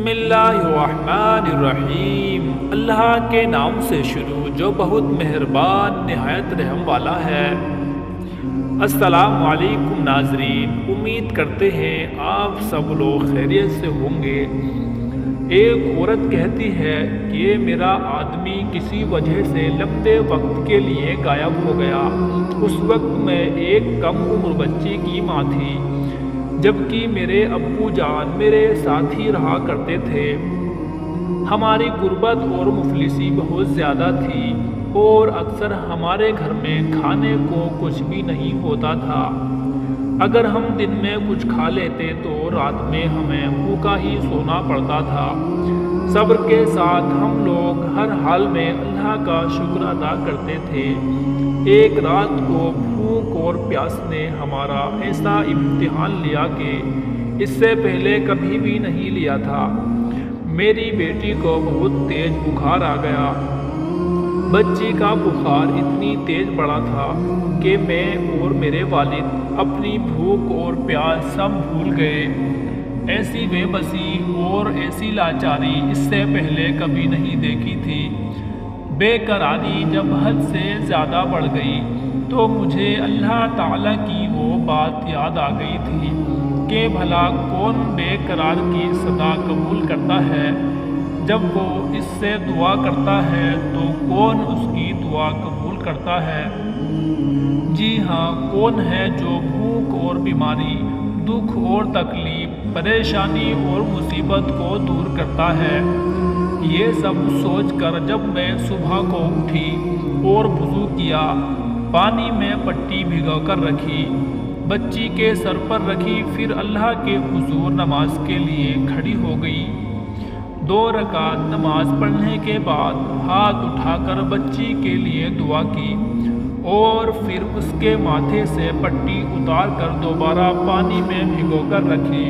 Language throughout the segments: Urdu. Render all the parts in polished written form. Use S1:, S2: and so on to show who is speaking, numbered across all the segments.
S1: بسم اللہ الرحمن الرحیم، اللہ کے نام سے شروع جو بہت مہربان نہایت رحم والا ہے۔ السلام علیکم ناظرین، امید کرتے ہیں آپ سب لوگ خیریت سے ہوں گے۔ ایک عورت کہتی ہے کہ میرا آدمی کسی وجہ سے لمبے وقت کے لیے غائب ہو گیا۔ اس وقت میں ایک کم عمر بچی کی ماں تھی، جبکہ میرے ابو جان میرے ساتھ ہی رہا کرتے تھے۔ ہماری غربت اور مفلسی بہت زیادہ تھی اور اکثر ہمارے گھر میں کھانے کو کچھ بھی نہیں ہوتا تھا۔ اگر ہم دن میں کچھ کھا لیتے تو رات میں ہمیں بھوکا ہی سونا پڑتا تھا۔ صبر کے ساتھ ہم لوگ ہر حال میں اللہ کا شکر ادا کرتے تھے۔ ایک رات کو بھوک اور پیاس نے ہمارا ایسا امتحان لیا کہ اس سے پہلے کبھی بھی نہیں لیا تھا۔ میری بیٹی کو بہت تیز بخار آ گیا۔ بچی کا بخار اتنی تیز بڑھا تھا کہ میں اور میرے والد اپنی بھوک اور پیاس سب بھول گئے۔ ایسی بے بسی اور ایسی لاچاری اس سے پہلے کبھی نہیں دیکھی تھی۔ بے قراری جب حد سے زیادہ بڑھ گئی تو مجھے اللہ تعالیٰ کی وہ بات یاد آ گئی تھی کہ بھلا کون بے قرار کی صدا قبول کرتا ہے؟ جب وہ اس سے دعا کرتا ہے تو کون اس کی دعا قبول کرتا ہے؟ جی ہاں، کون ہے جو بھوک اور بیماری، دکھ اور تکلیف، پریشانی اور مصیبت کو دور کرتا ہے؟ یہ سب سوچ کر جب میں صبح کو اٹھی اور وضو کیا، پانی میں پٹی بھگو کر رکھی، بچی کے سر پر رکھی، پھر اللہ کے حضور نماز کے لیے کھڑی ہو گئی۔ 2 رکعت نماز پڑھنے کے بعد ہاتھ اٹھا کر بچی کے لیے دعا کی اور پھر اس کے ماتھے سے پٹی اتار کر دوبارہ پانی میں بھگو کر رکھی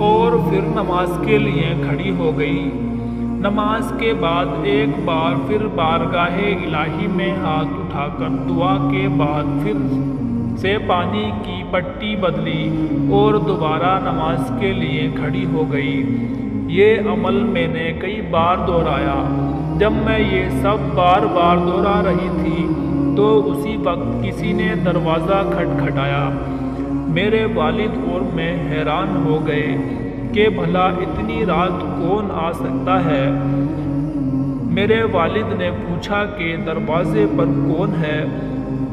S1: اور پھر نماز کے لیے کھڑی ہو گئی۔ نماز کے بعد ایک بار پھر بارگاہ الہی میں ہاتھ اٹھا کر دعا کے بعد پھر سے پانی کی پٹی بدلی اور دوبارہ نماز کے لیے کھڑی ہو گئی۔ یہ عمل میں نے کئی بار دہرایا۔ جب میں یہ سب بار بار دہرا رہی تھی تو اسی وقت کسی نے دروازہ کھٹکھٹایا۔ میرے والد اور میں حیران ہو گئے کہ بھلا اتنی رات کون آ سکتا ہے؟ میرے والد نے پوچھا کہ دروازے پر کون ہے؟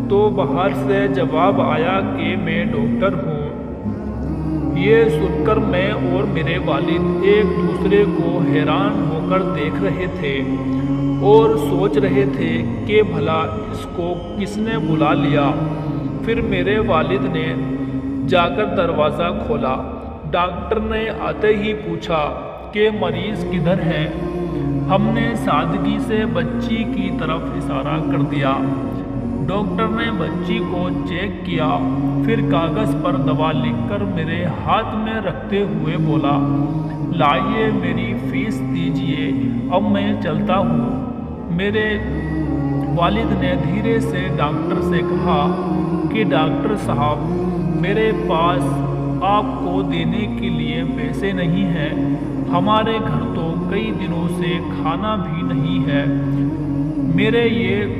S1: تو باہر سے جواب آیا کہ میں ڈاکٹر ہوں۔ یہ سن کر میں اور میرے والد ایک دوسرے کو حیران ہو کر دیکھ رہے تھے اور سوچ رہے تھے کہ بھلا اس کو کس نے بلا لیا۔ پھر میرے والد نے جا کر دروازہ کھولا۔ ڈاکٹر نے آتے ہی پوچھا کہ مریض کدھر ہے؟ ہم نے سادگی سے بچی کی طرف اشارہ کر دیا۔ ڈاکٹر نے بچی کو چیک کیا، پھر کاغذ پر دوا لکھ کر میرے ہاتھ میں رکھتے ہوئے بولا، لائیے میری فیس دیجیے، اب میں چلتا ہوں۔ میرے والد نے دھیرے سے ڈاکٹر سے کہا کہ ڈاکٹر صاحب، میرے پاس آپ کو دینے کے لیے پیسے نہیں ہیں، ہمارے گھر تو کئی دنوں سے کھانا بھی نہیں ہے۔ میرے یہ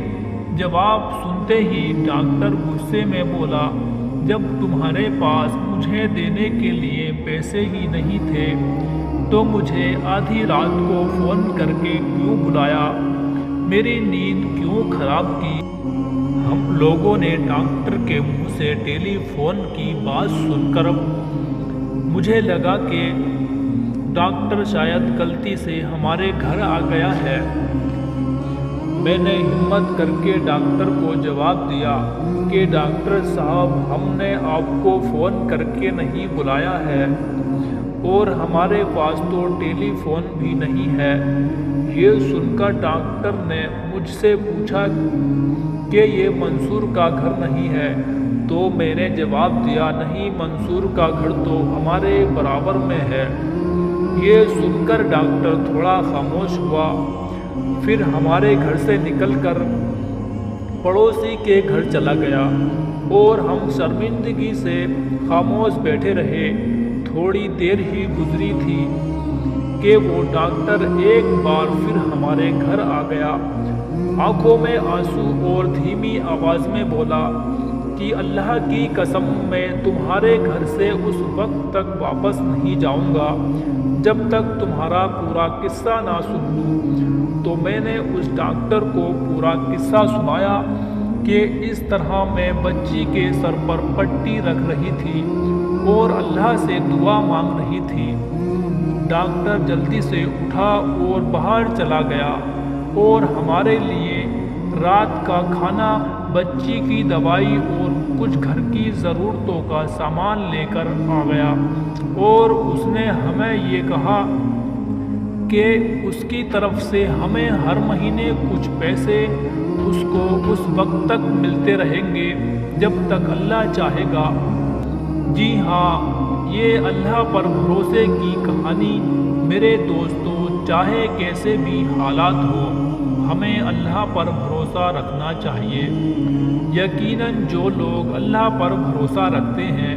S1: جواب سنتے ہی ڈاکٹر غصے میں بولا، جب تمہارے پاس مجھے دینے کے لیے پیسے ہی نہیں تھے تو مجھے آدھی رات کو فون کر کے کیوں بلایا؟ میری نیند کیوں خراب کی؟ ہم لوگوں نے ڈاکٹر کے منہ سے ٹیلی فون کی بات سن کر مجھے لگا کہ ڈاکٹر شاید غلطی سے ہمارے گھر آ گیا ہے۔ میں نے ہمت کر کے ڈاکٹر کو جواب دیا کہ ڈاکٹر صاحب، ہم نے آپ کو فون کر کے نہیں بلایا ہے اور ہمارے پاس تو ٹیلی فون بھی نہیں ہے۔ یہ سن کر ڈاکٹر نے مجھ سے پوچھا کہ یہ منصور کا گھر نہیں ہے؟ تو میں نے جواب دیا، نہیں، منصور کا گھر تو ہمارے برابر میں ہے۔ یہ سن کر ڈاکٹر تھوڑا خاموش ہوا، پھر ہمارے گھر سے نکل کر پڑوسی کے گھر چلا گیا اور ہم شرمندگی سے خاموش بیٹھے رہے۔ تھوڑی دیر ہی گزری تھی کہ وہ ڈاکٹر ایک بار پھر ہمارے گھر آ گیا، آنکھوں میں آنسو اور دھیمی آواز میں بولا کہ اللہ کی قسم میں تمہارے گھر سے اس وقت تک واپس نہیں جاؤں گا جب تک تمہارا پورا قصہ نہ سن لوں۔ تو میں نے اس ڈاکٹر کو پورا قصہ سنایا کہ اس طرح میں بچی کے سر پر پٹی رکھ رہی تھی اور اللہ سے دعا مانگ رہی تھی۔ ڈاکٹر جلدی سے اٹھا اور باہر چلا گیا اور ہمارے لیے رات کا کھانا، بچی کی دوائی اور کچھ گھر کی ضرورتوں کا سامان لے کر آ گیا، اور اس نے ہمیں یہ کہا کہ اس کی طرف سے ہمیں ہر مہینے کچھ پیسے اس کو اس وقت تک ملتے رہیں گے جب تک اللہ چاہے گا۔ جی ہاں، یہ اللہ پر بھروسے کی کہانی میرے دوستوں، چاہے کیسے بھی حالات ہو، ہمیں اللہ پر بھروسہ رکھنا چاہیے۔ یقیناً جو لوگ اللہ پر بھروسہ رکھتے ہیں،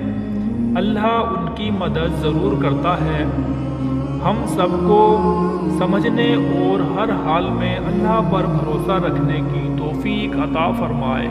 S1: اللہ ان کی مدد ضرور کرتا ہے۔ ہم سب کو سمجھنے اور ہر حال میں اللہ پر بھروسہ رکھنے کی توفیق عطا فرمائے۔